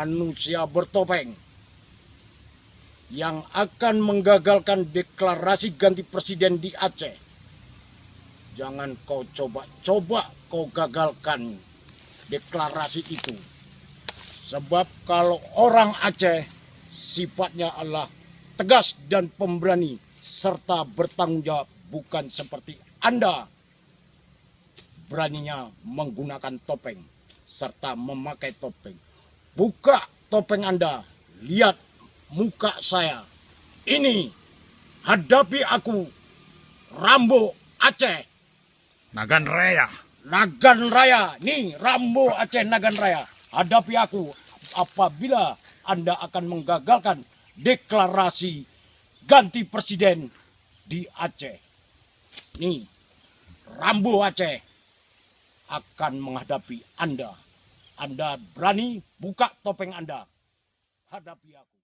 manusia bertopeng yang akan menggagalkan deklarasi ganti presiden di Aceh. Jangan kau coba-coba kau gagalkan deklarasi itu. Sebab kalau orang Aceh sifatnya adalah tegas dan pemberani serta bertanggung jawab, bukan seperti Anda beraninya menggunakan topeng serta memakai topeng. Buka topeng Anda, lihat muka saya. Ini, hadapi aku, Rambo Aceh. Nagan Raya. Nagan Raya, nih Rambo Aceh Nagan Raya. Hadapi aku apabila Anda akan menggagalkan deklarasi ganti presiden di Aceh. Nih, Rambo Aceh akan menghadapi Anda. Anda berani buka topeng Anda, hadapi aku.